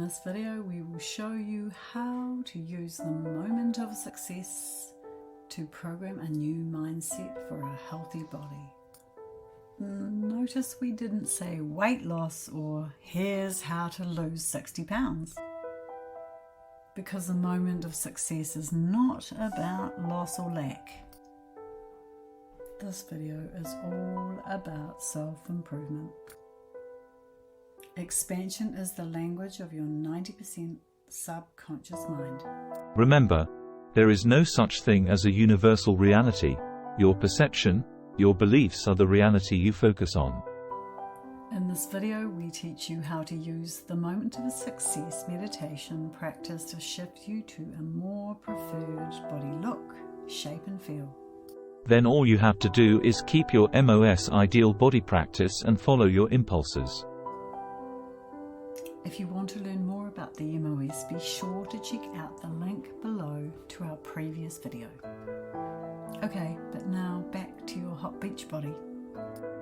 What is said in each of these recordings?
this video, we will show you how to use the moment of success to program a new mindset for a healthy body. Notice we didn't say weight loss or here's how to lose 60 pounds. Because the moment of success is not about loss or lack. This video is all about self-improvement. Expansion is the language of your 90% subconscious mind. Remember, there is no such thing as a universal reality. Your perception, your beliefs are the reality you focus on. In this video, we teach you how to use the moment of success meditation practice to shift you to a more preferred body look, shape and feel. Then all you have to do is keep your MOS ideal body practice and follow your impulses. If you want to learn more about the MOS, be sure to check out the link below to our previous video. Okay, but now back to your hot beach body.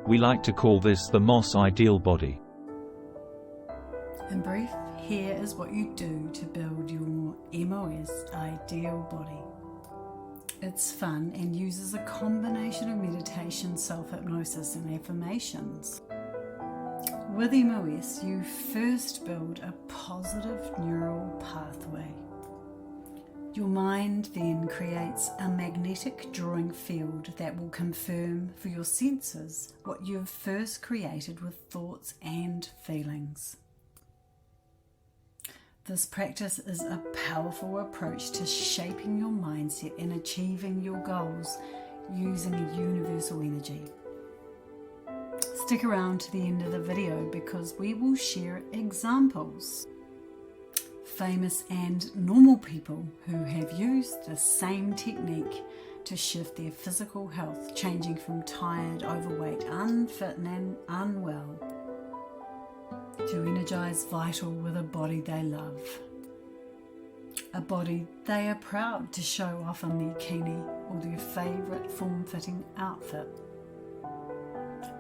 We like to call this the MOS ideal body. In brief, here is what you do to build your MOS ideal body. It's fun and uses a combination of meditation, self-hypnosis and affirmations. With MOS, you first build a positive neural pathway. Your mind then creates a magnetic drawing field that will confirm for your senses what you've first created with thoughts and feelings. This practice is a powerful approach to shaping your mindset and achieving your goals using a universal energy. Stick around to the end of the video because we will share examples. Famous and normal people who have used the same technique to shift their physical health, changing from tired, overweight, unfit and unwell to energized, vital with a body they love. A body they are proud to show off in their bikini or their favourite form-fitting outfit.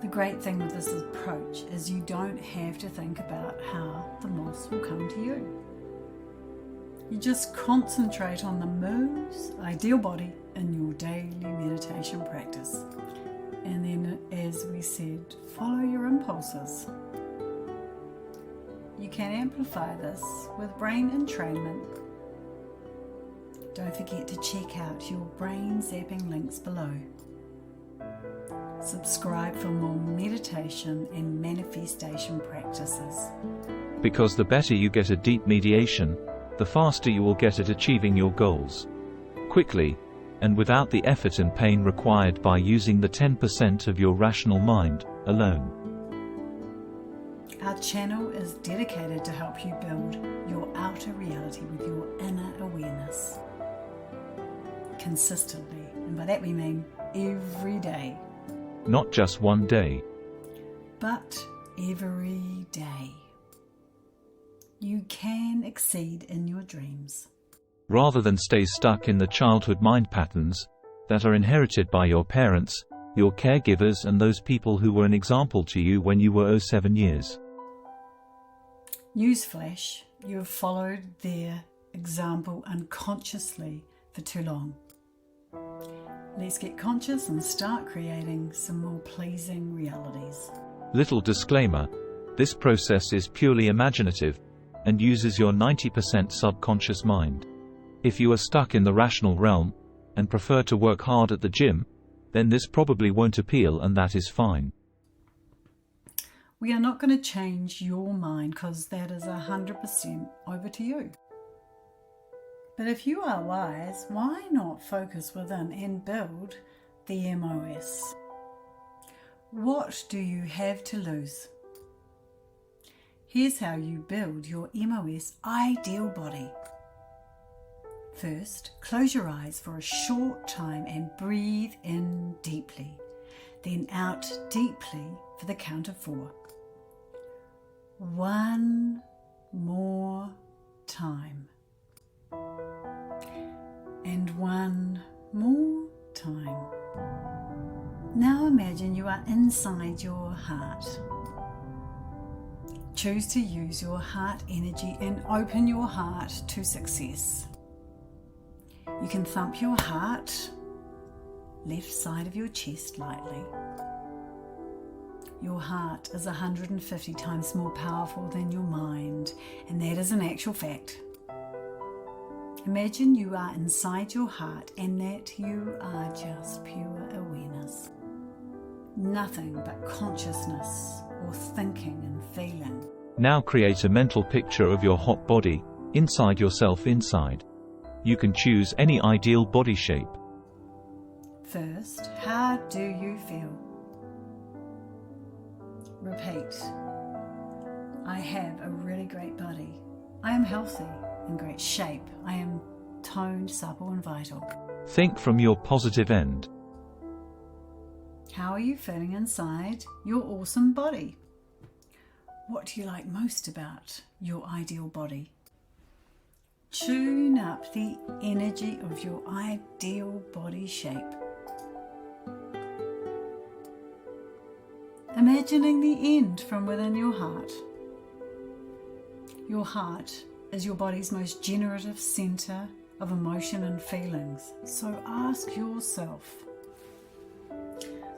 The great thing with this approach is you don't have to think about how the MOS will come to you. You just concentrate on the MOS ideal body in your daily meditation practice. And then, as we said, follow your impulses. You can amplify this with brain entrainment. Don't forget to check out your brain zapping links below. Subscribe for more meditation and manifestation practices. Because the better you get at deep mediation, the faster you will get at achieving your goals. Quickly, and without the effort and pain required by using the 10% of your rational mind alone. Our channel is dedicated to help you build your outer reality with your inner awareness. Consistently, and by that we mean every day. Not just one day, but every day. You can exceed in your dreams. Rather than stay stuck in the childhood mind patterns that are inherited by your parents, your caregivers and those people who were an example to you when you were 7 years. Newsflash, you have followed their example unconsciously for too long. Let's get conscious and start creating some more pleasing realities. Little disclaimer, this process is purely imaginative and uses your 90% subconscious mind. If you are stuck in the rational realm and prefer to work hard at the gym, then this probably won't appeal, and that is fine. We are not going to change your mind because that is 100% over to you. But if you are wise, why not focus within and build the MOS? What do you have to lose? Here's how you build your MOS ideal body. First, close your eyes for a short time and breathe in deeply, then out deeply for the count of 4. One more time. And one more time. Now imagine you are inside your heart. Choose to use your heart energy and open your heart to success. You can thump your heart, left side of your chest lightly. Your heart is 150 times more powerful than your mind, and that is an actual fact. Imagine you are inside your heart and that you are just pure awareness. Nothing but consciousness or thinking and feeling. Now create a mental picture of your hot body, inside yourself inside. You can choose any ideal body shape. First, how do you feel? Repeat. I have a really great body. I am healthy, in great shape. I am toned, supple and vital. Think from your positive end. How are you feeling inside your awesome body? What do you like most about your ideal body? Tune up the energy of your ideal body shape. Imagining the end from within your heart. Your heart is your body's most generative center of emotion and feelings. So ask yourself,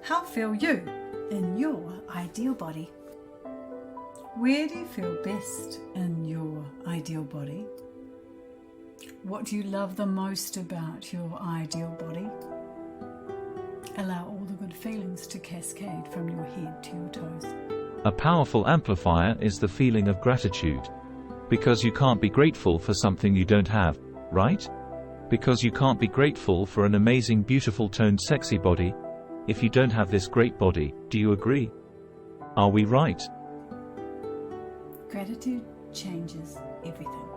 how feel you in your ideal body? Where do you feel best in your ideal body? What do you love the most about your ideal body? Allow all the good feelings to cascade from your head to your toes. A powerful amplifier is the feeling of gratitude. Because you can't be grateful for something you don't have, right? Because you can't be grateful for an amazing, beautiful, toned, sexy body if you don't have this great body. Do you agree? Are we right? Gratitude changes everything.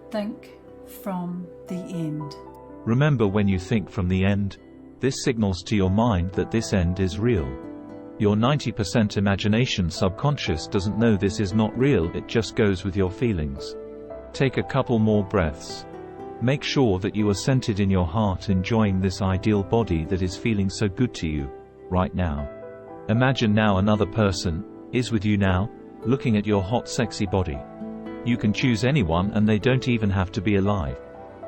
Think from the end. Remember, when you think from the end, this signals to your mind that this end is real. Your 90% imagination subconscious doesn't know this is not real, it just goes with your feelings. Take a couple more breaths. Make sure that you are centered in your heart, enjoying this ideal body that is feeling so good to you, right now. Imagine now another person is with you now, looking at your hot, sexy body. You can choose anyone, and they don't even have to be alive.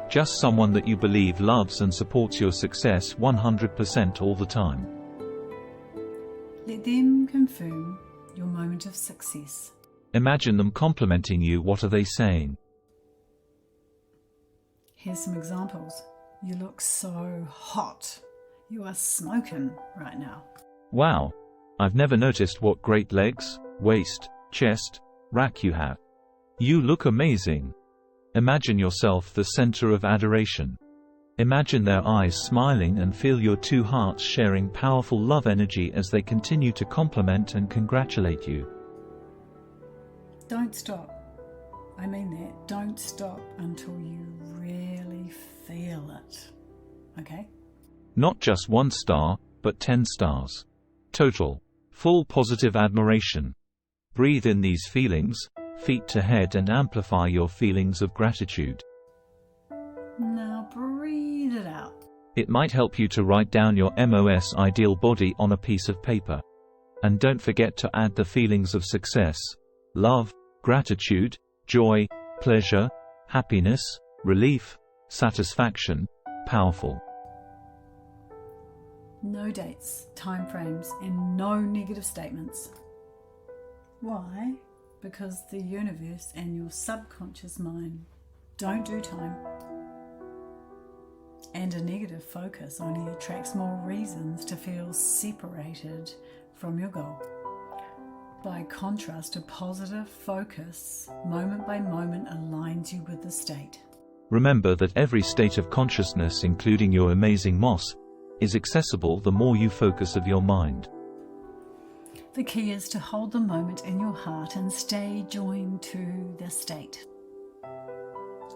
Just someone that you believe loves and supports your success 100% all the time. Let them confirm your moment of success. Imagine them complimenting you. What are they saying? Here's some examples. You look so hot. You are smoking right now. Wow. I've never noticed what great legs, waist, chest, rack you have. You look amazing. Imagine yourself the center of adoration. Imagine their eyes smiling and feel your two hearts sharing powerful love energy as they continue to compliment and congratulate you. Don't stop. I mean that. Don't stop until you really feel it. Okay? Not just 1 star, but 10 stars. Total. Full positive admiration. Breathe in these feelings, feet to head, and amplify your feelings of gratitude. Now breathe it out. It might help you to write down your MOS ideal body on a piece of paper. And don't forget to add the feelings of success, love, gratitude, joy, pleasure, happiness, relief, satisfaction. Powerful. No dates, time frames, and no negative statements. Why? Because the universe and your subconscious mind don't do time. And a negative focus only attracts more reasons to feel separated from your goal. By contrast, a positive focus, moment by moment, aligns you with the state. Remember that every state of consciousness, including your amazing MOS, is accessible the more you focus of your mind. The key is to hold the moment in your heart and stay joined to the state.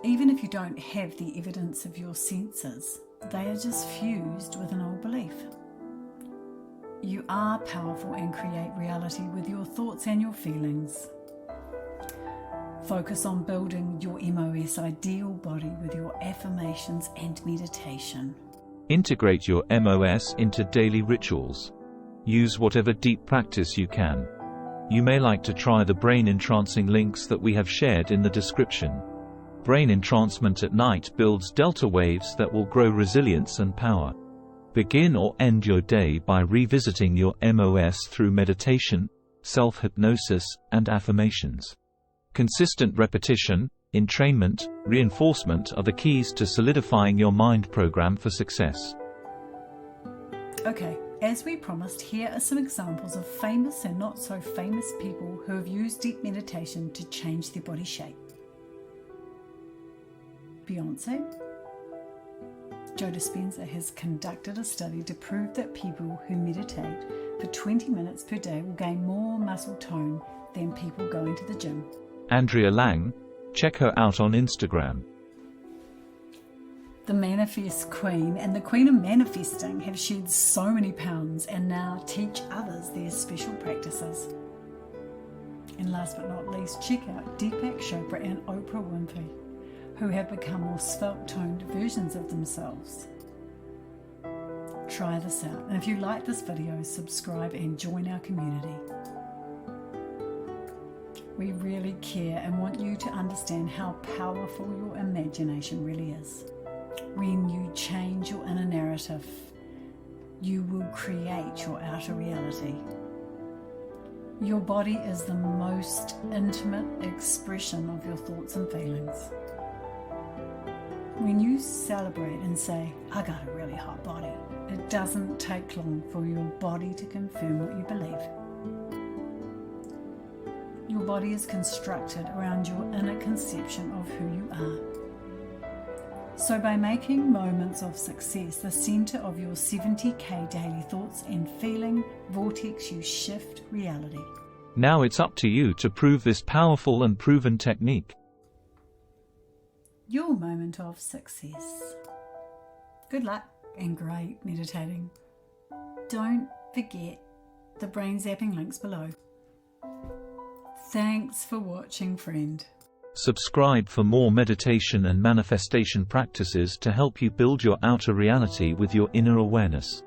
Even if you don't have the evidence of your senses, they are just fused with an old belief. You are powerful and create reality with your thoughts and your feelings. Focus on building your MOS ideal body with your affirmations and meditation. Integrate your MOS into daily rituals. Use whatever deep practice you can. you may like to try the brain entrancing links that we have shared in the description. Brain entrancement at night builds delta waves that will grow resilience and power. Begin or end your day by revisiting your MOS through meditation, self-hypnosis, and affirmations. Consistent repetition, entrainment, reinforcement are the keys to solidifying your mind program for success. Okay, as we promised, here are some examples of famous and not so famous people who have used deep meditation to change their body shape. Beyonce. Joe Dispenza has conducted a study to prove that people who meditate for 20 minutes per day will gain more muscle tone than people going to the gym. Andrea Lang, check her out on Instagram. The Manifest Queen and the Queen of Manifesting have shed so many pounds and now teach others their special practices. And last but not least, check out Deepak Chopra and Oprah Winfrey, who have become more svelte-toned versions of themselves. Try this out, and if you like this video, subscribe and join our community. We really care and want you to understand how powerful your imagination really is. When you change your inner narrative, you will create your outer reality. Your body is the most intimate expression of your thoughts and feelings. When you celebrate and say, I got a really hot body, it doesn't take long for your body to confirm what you believe. Your body is constructed around your inner conception of who you are. So by making moments of success the center of your 70K daily thoughts and feeling vortex, you shift reality. Now it's up to you to prove this powerful and proven technique. Your moment of success. Good luck and great meditating. Don't forget the brain zapping links below. Thanks for watching, friend. Subscribe for more meditation and manifestation practices to help you build your outer reality with your inner awareness.